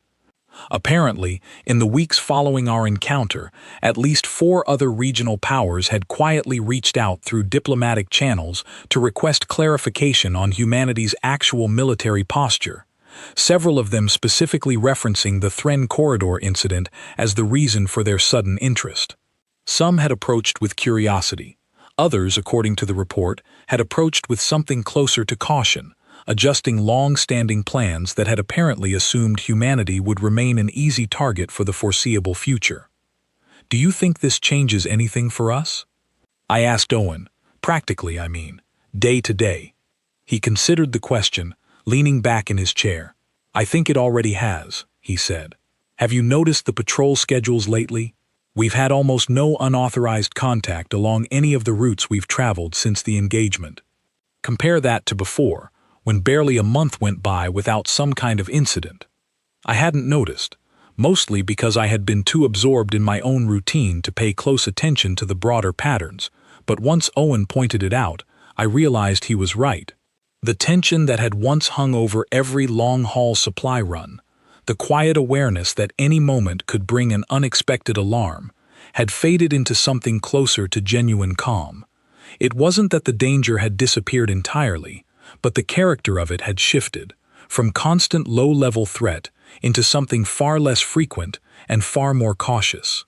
Apparently, in the weeks following our encounter, at least 4 other regional powers had quietly reached out through diplomatic channels to request clarification on humanity's actual military posture, several of them specifically referencing the Thren corridor incident as the reason for their sudden interest. Some had approached with curiosity. Others, according to the report, had approached with something closer to caution, adjusting long-standing plans that had apparently assumed humanity would remain an easy target for the foreseeable future. "Do you think this changes anything for us?" I asked Owen, practically, I mean, day to day. He considered the question, leaning back in his chair. "I think it already has," he said. "Have you noticed the patrol schedules lately? We've had almost no unauthorized contact along any of the routes we've traveled since the engagement. Compare that to before, when barely a month went by without some kind of incident." I hadn't noticed, mostly because I had been too absorbed in my own routine to pay close attention to the broader patterns, but once Owen pointed it out, I realized he was right. The tension that had once hung over every long-haul supply run, the quiet awareness that any moment could bring an unexpected alarm, had faded into something closer to genuine calm. It wasn't that the danger had disappeared entirely, but the character of it had shifted, from constant low-level threat into something far less frequent and far more cautious.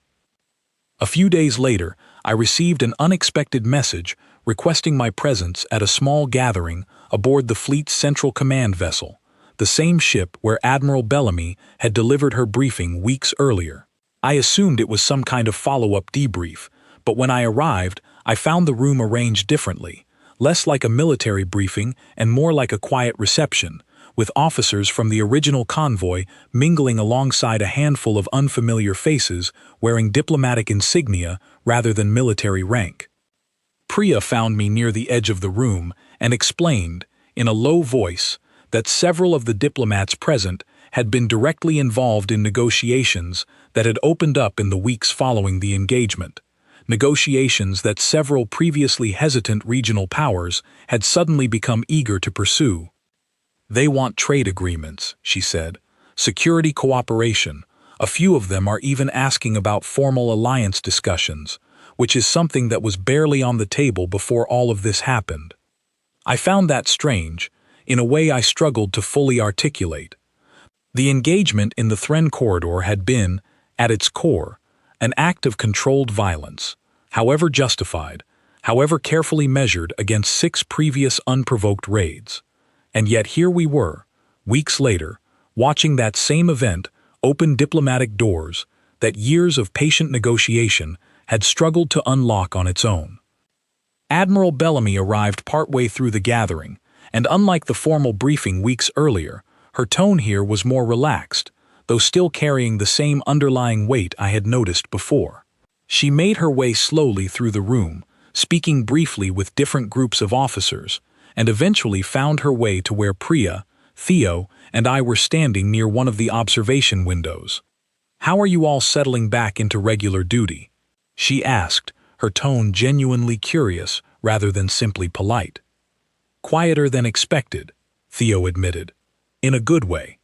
A few days later, I received an unexpected message requesting my presence at a small gathering aboard the fleet's Central Command vessel, the same ship where Admiral Bellamy had delivered her briefing weeks earlier. I assumed it was some kind of follow-up debrief, but when I arrived, I found the room arranged differently, less like a military briefing and more like a quiet reception, with officers from the original convoy mingling alongside a handful of unfamiliar faces wearing diplomatic insignia rather than military rank. Priya found me near the edge of the room and explained, in a low voice, that several of the diplomats present had been directly involved in negotiations that had opened up in the weeks following the engagement, negotiations that several previously hesitant regional powers had suddenly become eager to pursue. "They want trade agreements," she said, "security cooperation. A few of them are even asking about formal alliance discussions, which is something that was barely on the table before all of this happened. I found that strange, in a way I struggled to fully articulate. The engagement in the Thren corridor had been, at its core, an act of controlled violence, however justified, however carefully measured against 6 previous unprovoked raids. And yet here we were, weeks later, watching that same event open diplomatic doors that years of patient negotiation had struggled to unlock on its own. Admiral Bellamy arrived partway through the gathering, and unlike the formal briefing weeks earlier, her tone here was more relaxed, though still carrying the same underlying weight I had noticed before. She made her way slowly through the room, speaking briefly with different groups of officers, and eventually found her way to where Priya, Theo, and I were standing near one of the observation windows. "How are you all settling back into regular duty?" she asked, her tone genuinely curious rather than simply polite. "Quieter than expected," Theo admitted. "In a good way."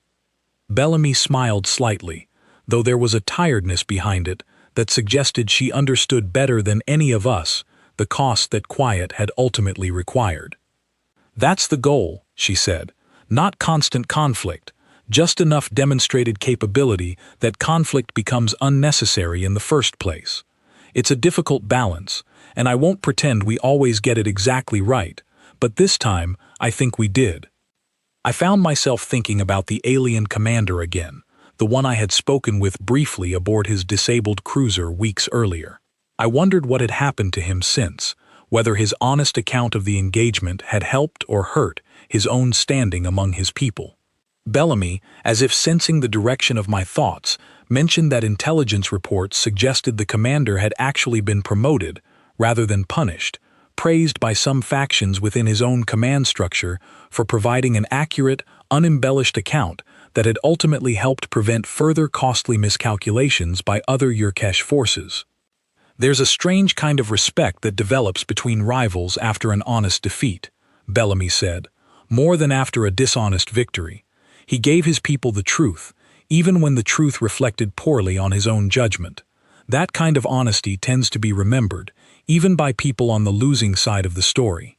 Bellamy smiled slightly, though there was a tiredness behind it that suggested she understood better than any of us the cost that quiet had ultimately required. "That's the goal," she said. "Not constant conflict, just enough demonstrated capability that conflict becomes unnecessary in the first place. It's a difficult balance, and I won't pretend we always get it exactly right, but this time I think we did." I found myself thinking about the alien commander again, the one I had spoken with briefly aboard his disabled cruiser weeks earlier. I wondered what had happened to him since, whether his honest account of the engagement had helped or hurt his own standing among his people. Bellamy, as if sensing the direction of my thoughts, mentioned that intelligence reports suggested the commander had actually been promoted, rather than punished, praised by some factions within his own command structure for providing an accurate, unembellished account that had ultimately helped prevent further costly miscalculations by other Yurkesh forces. "There's a strange kind of respect that develops between rivals after an honest defeat," Bellamy said, "more than after a dishonest victory. He gave his people the truth, even when the truth reflected poorly on his own judgment. That kind of honesty tends to be remembered, even by people on the losing side of the story."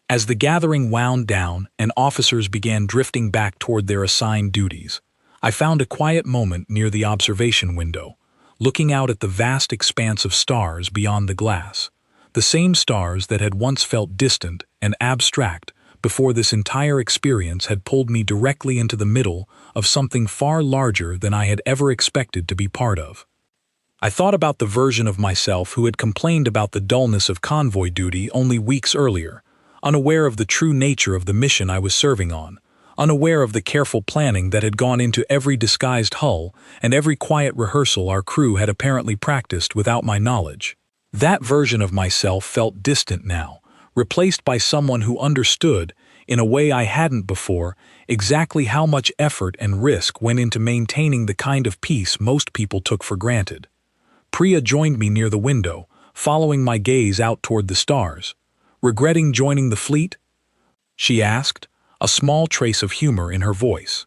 As the gathering wound down and officers began drifting back toward their assigned duties, I found a quiet moment near the observation window, looking out at the vast expanse of stars beyond the glass, the same stars that had once felt distant and abstract before this entire experience had pulled me directly into the middle of something far larger than I had ever expected to be part of. I thought about the version of myself who had complained about the dullness of convoy duty only weeks earlier, unaware of the true nature of the mission I was serving on, unaware of the careful planning that had gone into every disguised hull and every quiet rehearsal our crew had apparently practiced without my knowledge. That version of myself felt distant now, replaced by someone who understood, in a way I hadn't before, exactly how much effort and risk went into maintaining the kind of peace most people took for granted. Priya joined me near the window, following my gaze out toward the stars. "Regretting joining the fleet?" she asked, a small trace of humor in her voice.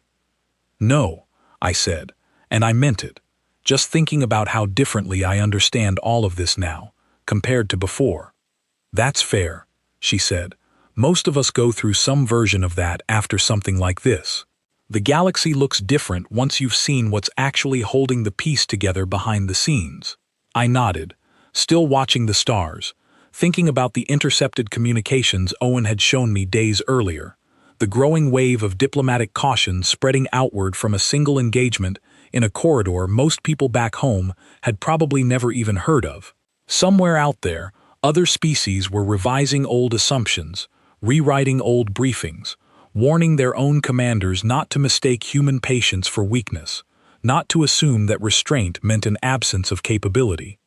"No," I said, and I meant it, just thinking about how differently I understand all of this now, compared to before. "That's fair," she said. "Most of us go through some version of that after something like this. The galaxy looks different once you've seen what's actually holding the piece together behind the scenes." I nodded, still watching the stars, thinking about the intercepted communications Owen had shown me days earlier, the growing wave of diplomatic caution spreading outward from a single engagement in a corridor most people back home had probably never even heard of. Somewhere out there, other species were revising old assumptions, rewriting old briefings, warning their own commanders not to mistake human patience for weakness, not to assume that restraint meant an absence of capability.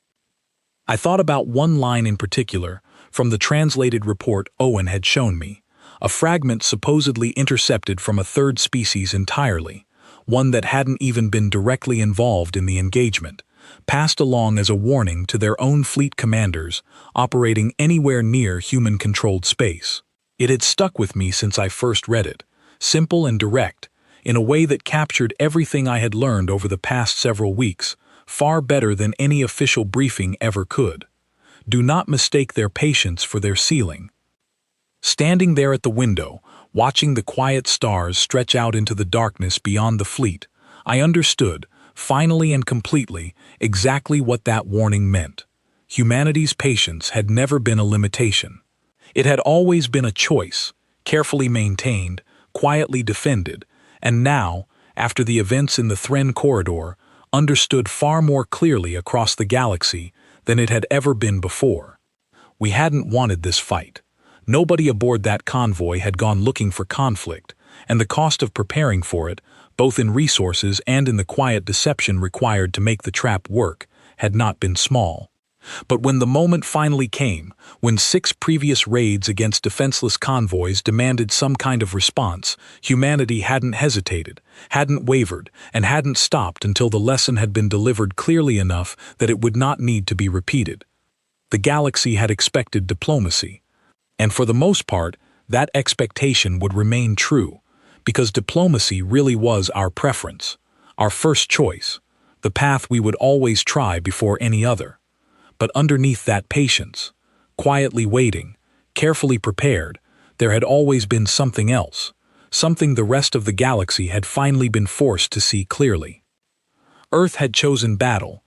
I thought about one line in particular from the translated report Owen had shown me, a fragment supposedly intercepted from a third species entirely, one that hadn't even been directly involved in the engagement, passed along as a warning to their own fleet commanders operating anywhere near human-controlled space. It had stuck with me since I first read it, simple and direct, in a way that captured everything I had learned over the past several weeks, far better than any official briefing ever could. Do not mistake their patience for their ceiling. Standing there at the window, watching the quiet stars stretch out into the darkness beyond the fleet, I understood, finally and completely, exactly what that warning meant. Humanity's patience had never been a limitation. It had always been a choice, carefully maintained, quietly defended, and now, after the events in the Thren corridor, understood far more clearly across the galaxy than it had ever been before. We hadn't wanted this fight. Nobody aboard that convoy had gone looking for conflict, and the cost of preparing for it, both in resources and in the quiet deception required to make the trap work, had not been small. But when the moment finally came, when 6 previous raids against defenseless convoys demanded some kind of response, humanity hadn't hesitated, hadn't wavered, and hadn't stopped until the lesson had been delivered clearly enough that it would not need to be repeated. The galaxy had expected diplomacy. And for the most part, that expectation would remain true, because diplomacy really was our preference, our first choice, the path we would always try before any other. But underneath that patience, quietly waiting, carefully prepared, there had always been something else, something the rest of the galaxy had finally been forced to see clearly. Earth had chosen battle,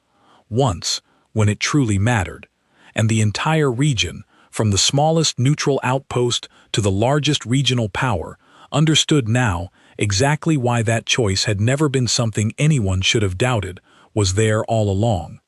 once, when it truly mattered, and the entire region, from the smallest neutral outpost to the largest regional power, understood now exactly why that choice had never been something anyone should have doubted, was there all along.